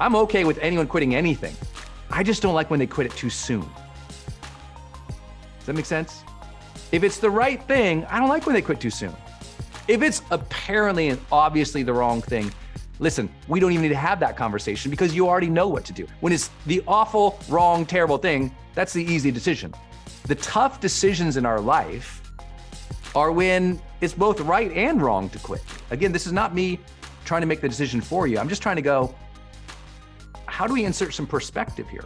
I'm okay with anyone quitting anything. I just don't like when they quit it too soon. Does that make sense? If it's the right thing, I don't like when they quit too soon. If it's apparently and obviously the wrong thing, listen, we don't even need to have that conversation because you already know what to do. When it's the awful, wrong, terrible thing, that's the easy decision. The tough decisions in our life are when it's both right and wrong to quit. Again, this is not me trying to make the decision for you. I'm just trying to go, how do we insert some perspective here?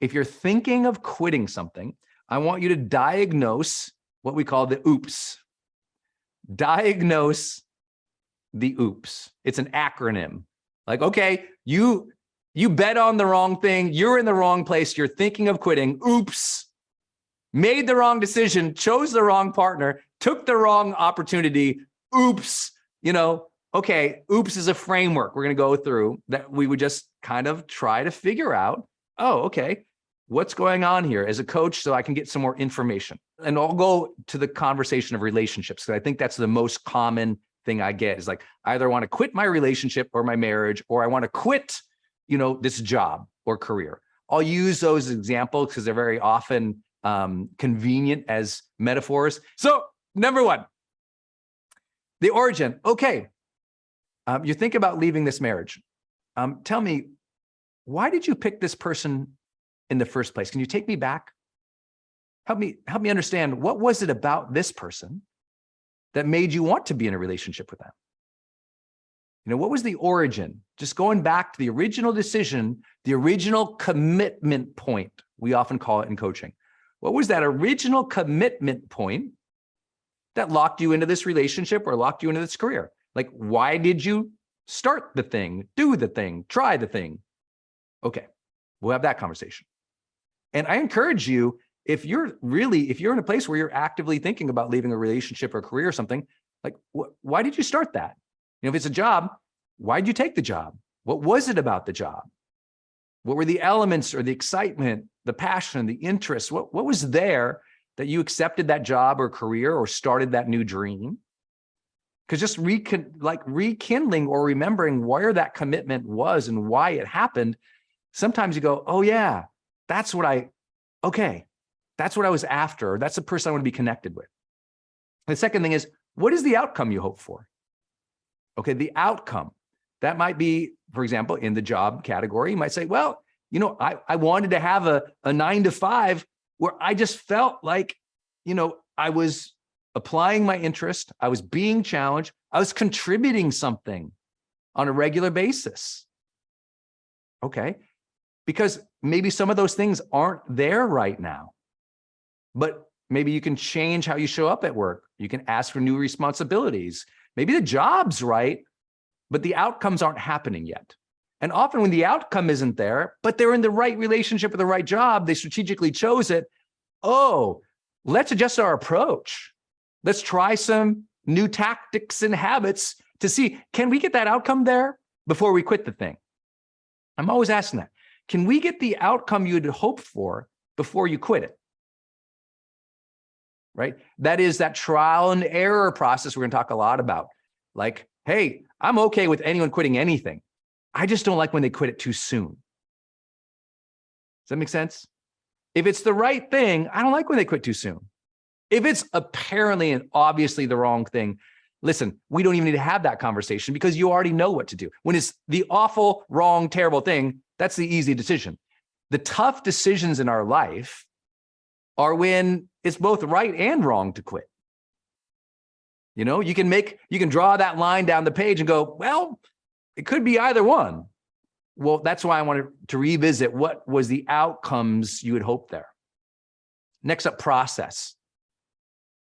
If you're thinking of quitting something, I want you to diagnose what we call the oops. Diagnose the oops. It's an acronym. Like, okay, you bet on the wrong thing. You're in the wrong place. You're thinking of quitting. Oops. Made the wrong decision, chose the wrong partner, took the wrong opportunity. Oops. Okay, oops is a framework we're going to go through that we would just kind of try to figure out, oh, okay, what's going on here as a coach so I can get some more information. And I'll go to the conversation of relationships because I think that's the most common thing I get is like, I either want to quit my relationship or my marriage, or I want to quit, this job or career. I'll use those examples because they're very often convenient as metaphors. So number one, the origin. Okay. You think about leaving this marriage. Tell me, why did you pick this person in the first place? Can you take me back? Help me understand, what was it about this person that made you want to be in a relationship with them? What was the origin? Just going back to the original decision, the original commitment point, we often call it in coaching. What was that original commitment point that locked you into this relationship or locked you into this career? Like, why did you start the thing, do the thing, try the thing? Okay, we'll have that conversation. And I encourage you, if you're in a place where you're actively thinking about leaving a relationship or career or something, like, why did you start that? If it's a job, why did you take the job? What was it about the job? What were the elements or the excitement, the passion, the interest? What was there that you accepted that job or career or started that new dream? Because just rekindling or remembering where that commitment was and why it happened, sometimes you go, oh yeah, that's what I was after. That's the person I want to be connected with. The second thing is, what is the outcome you hope for? Okay, the outcome. That might be, for example, in the job category, you might say, well, I wanted to have a 9-to-5 where I just felt like, I was applying my interest, I was being challenged, I was contributing something on a regular basis. Okay, because maybe some of those things aren't there right now, but maybe you can change how you show up at work. You can ask for new responsibilities. Maybe the job's right, but the outcomes aren't happening yet. And often when the outcome isn't there, but they're in the right relationship with the right job, they strategically chose it. Oh, let's adjust our approach. Let's try some new tactics and habits to see, can we get that outcome there before we quit the thing? I'm always asking that. Can we get the outcome you'd hoped for before you quit it? Right? That is that trial and error process we're going to talk a lot about. Like, hey, I'm okay with anyone quitting anything. I just don't like when they quit it too soon. Does that make sense? If it's the right thing, I don't like when they quit too soon. If it's apparently and obviously the wrong thing, listen, we don't even need to have that conversation because you already know what to do. When it's the awful, wrong, terrible thing, that's the easy decision. The tough decisions in our life are when it's both right and wrong to quit. You can draw that line down the page and go, well, it could be either one. Well, that's why I wanted to revisit what was the outcomes you had hoped there. Next up, process.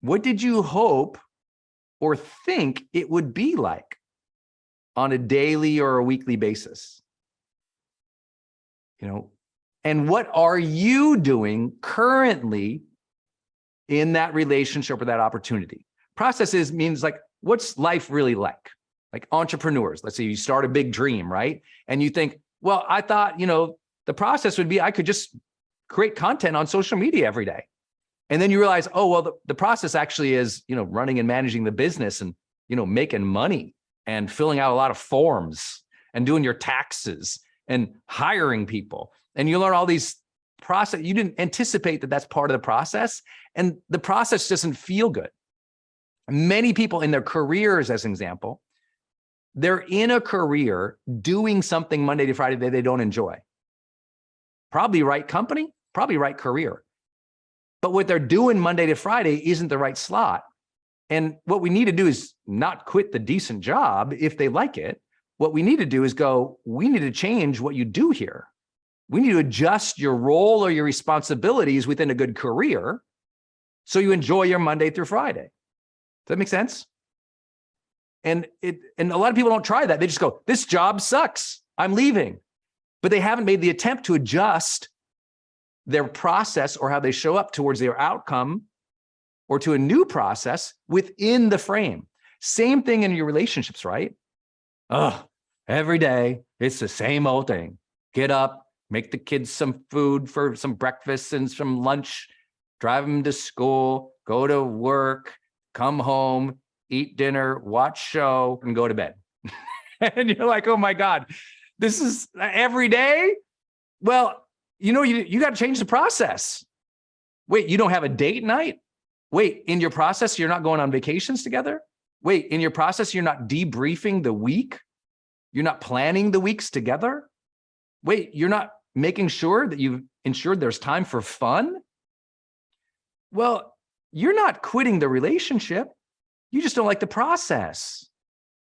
What did you hope or think it would be like on a daily or a weekly basis? And what are you doing currently in that relationship or that opportunity? Processes means like, what's life really like? Like entrepreneurs, let's say you start a big dream, right? And you think, well, I thought, the process would be I could just create content on social media every day. And then you realize, oh, well, the process actually is, running and managing the business and, making money and filling out a lot of forms and doing your taxes and hiring people. And you learn all these process. You didn't anticipate that that's part of the process. And the process doesn't feel good. Many people in their careers, as an example, they're in a career doing something Monday to Friday that they don't enjoy. Probably right company, probably right career. But what they're doing Monday to Friday isn't the right slot. And what we need to do is not quit the decent job if they like it. What we need to do is go, we need to change what you do here. We need to adjust your role or your responsibilities within a good career so you enjoy your Monday through Friday. Does that make sense? And a lot of people don't try that. They just go, this job sucks, I'm leaving. But they haven't made the attempt to adjust their process or how they show up towards their outcome or to a new process within the frame. Same thing in your relationships, right? Every day, it's the same old thing. Get up, make the kids some food for some breakfast and some lunch, drive them to school, go to work, come home, eat dinner, watch show, and go to bed. And you're like, oh my God, this is every day? Well, you got to change the process. Wait, you don't have a date night? Wait, in your process, you're not going on vacations together? Wait, in your process, you're not debriefing the week? You're not planning the weeks together? Wait, you're not making sure that you've ensured there's time for fun? Well, you're not quitting the relationship. You just don't like the process.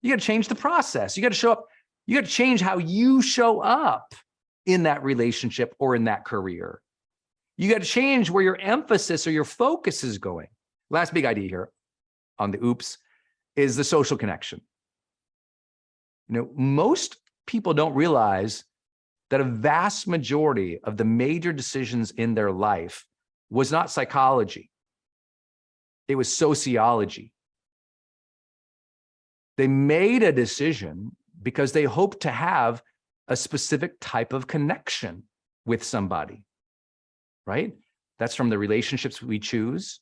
You got to change the process. You got to show up. You got to change how you show up in that relationship or in that career. You got to change where your emphasis or your focus is going. Last big idea here on the oops is the social connection. Most people don't realize that a vast majority of the major decisions in their life was not psychology. It was sociology. They made a decision because they hoped to have a specific type of connection with somebody, right? That's from the relationships we choose,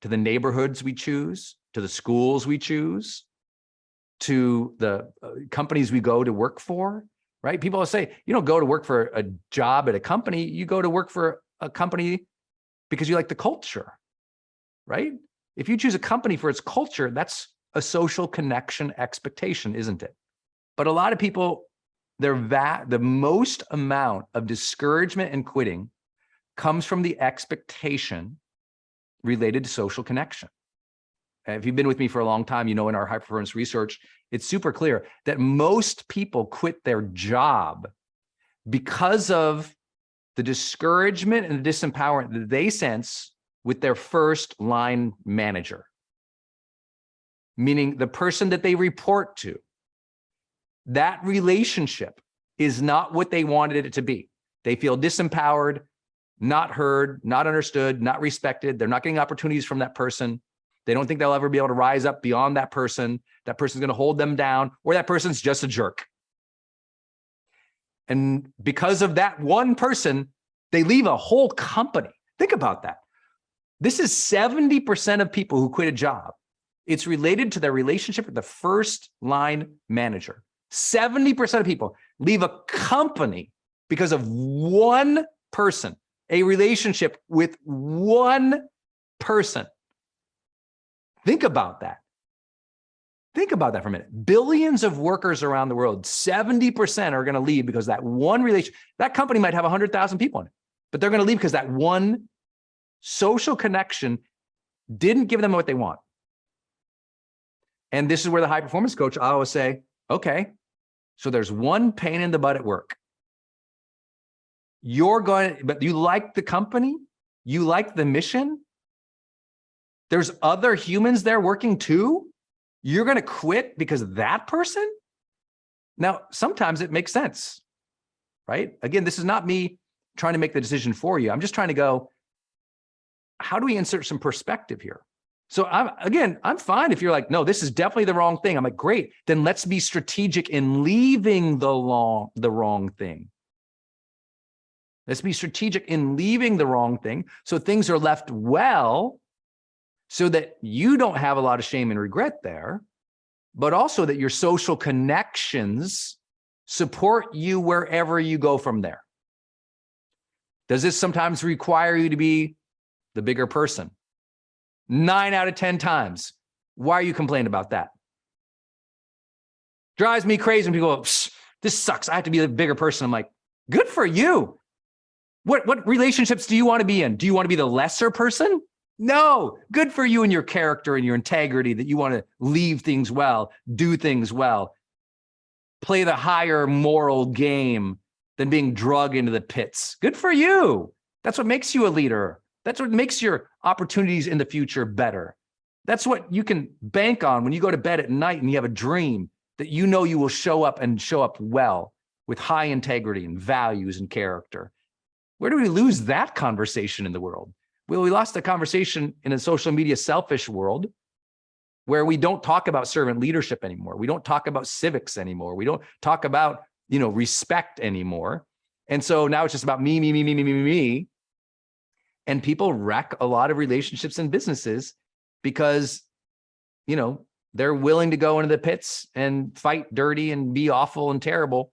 to the neighborhoods we choose, to the schools we choose, to the companies we go to work for, right? People will say, you don't go to work for a job at a company, you go to work for a company because you like the culture, right? If you choose a company for its culture, that's a social connection expectation, isn't it? But a lot of people, the most amount of discouragement and quitting comes from the expectation related to social connection. If you've been with me for a long time, in our high performance research, it's super clear that most people quit their job because of the discouragement and the disempowerment that they sense with their first line manager, meaning the person that they report to. That relationship is not what they wanted it to be. They feel disempowered, not heard, not understood, not respected. They're not getting opportunities from that person. They don't think they'll ever be able to rise up beyond that person. That person's going to hold them down, or that person's just a jerk. And because of that one person, they leave a whole company. Think about that. This is 70% of people who quit a job. It's related to their relationship with the first line manager. 70% of people leave a company because of one person, a relationship with one person. Think about that. Think about that for a minute. Billions of workers around the world, 70% are going to leave because that one relation, that company might have 100,000 people in it, but they're going to leave because that one social connection didn't give them what they want. And this is where the high performance coach, I always say, okay, so there's one pain in the butt at work. But you like the company? You like the mission? There's other humans there working too? You're going to quit because of that person? Now, sometimes it makes sense, right? Again, this is not me trying to make the decision for you. I'm just trying to go, how do we insert some perspective here? So I'm fine if you're like, no, this is definitely the wrong thing. I'm like, great, then let's be strategic in leaving the wrong thing. Let's be strategic in leaving the wrong thing so things are left well, so that you don't have a lot of shame and regret there, but also that your social connections support you wherever you go from there. Does this sometimes require you to be the bigger person? 9 out of 10 times. Why are you complaining about that? Drives me crazy when people go, this sucks. I have to be the bigger person. I'm like, good for you. What relationships do you want to be in? Do you want to be the lesser person? No, good for you and your character and your integrity that you want to leave things well, do things well, play the higher moral game than being dragged into the pits. Good for you. That's what makes you a leader. That's what makes your opportunities in the future better. That's what you can bank on when you go to bed at night and you have a dream that you know you will show up and show up well with high integrity and values and character. Where do we lose that conversation in the world? Well, we lost the conversation in a social media selfish world where we don't talk about servant leadership anymore. We don't talk about civics anymore. We don't talk about, respect anymore. And so now it's just about me. And people wreck a lot of relationships and businesses because, they're willing to go into the pits and fight dirty and be awful and terrible.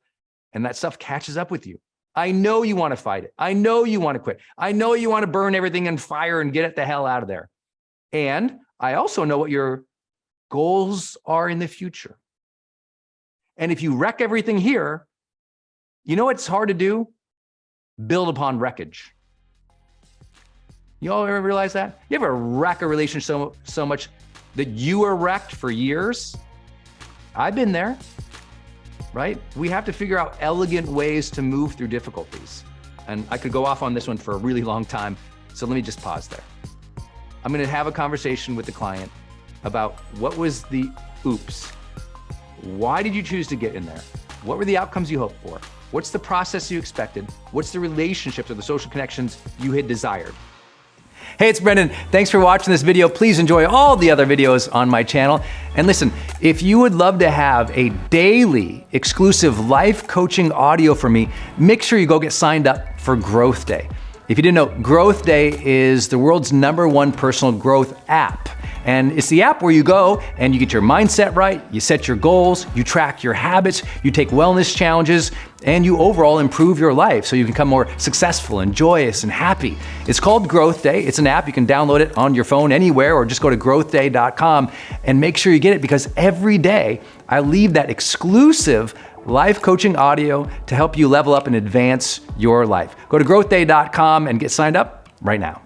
And that stuff catches up with you. I know you want to fight it. I know you want to quit. I know you want to burn everything in fire and get it the hell out of there. And I also know what your goals are in the future. And if you wreck everything here, you know what's hard to do? Build upon wreckage. You all ever realize that? You ever wreck a relationship so much that you were wrecked for years? I've been there. Right? We have to figure out elegant ways to move through difficulties. And I could go off on this one for a really long time. So let me just pause there. I'm going to have a conversation with the client about what was the oops. Why did you choose to get in there? What were the outcomes you hoped for? What's the process you expected? What's the relationships or the social connections you had desired? Hey, it's Brendon. Thanks for watching this video. Please enjoy all the other videos on my channel. And listen, if you would love to have a daily exclusive life coaching audio from me, make sure you go get signed up for Growth Day. If you didn't know, Growth Day is the world's #1 personal growth app. And it's the app where you go and you get your mindset right, you set your goals, you track your habits, you take wellness challenges, and you overall improve your life so you can become more successful and joyous and happy. It's called Growth Day. It's an app. You can download it on your phone anywhere or just go to growthday.com and make sure you get it because every day I leave that exclusive life coaching audio to help you level up and advance your life. Go to growthday.com and get signed up right now.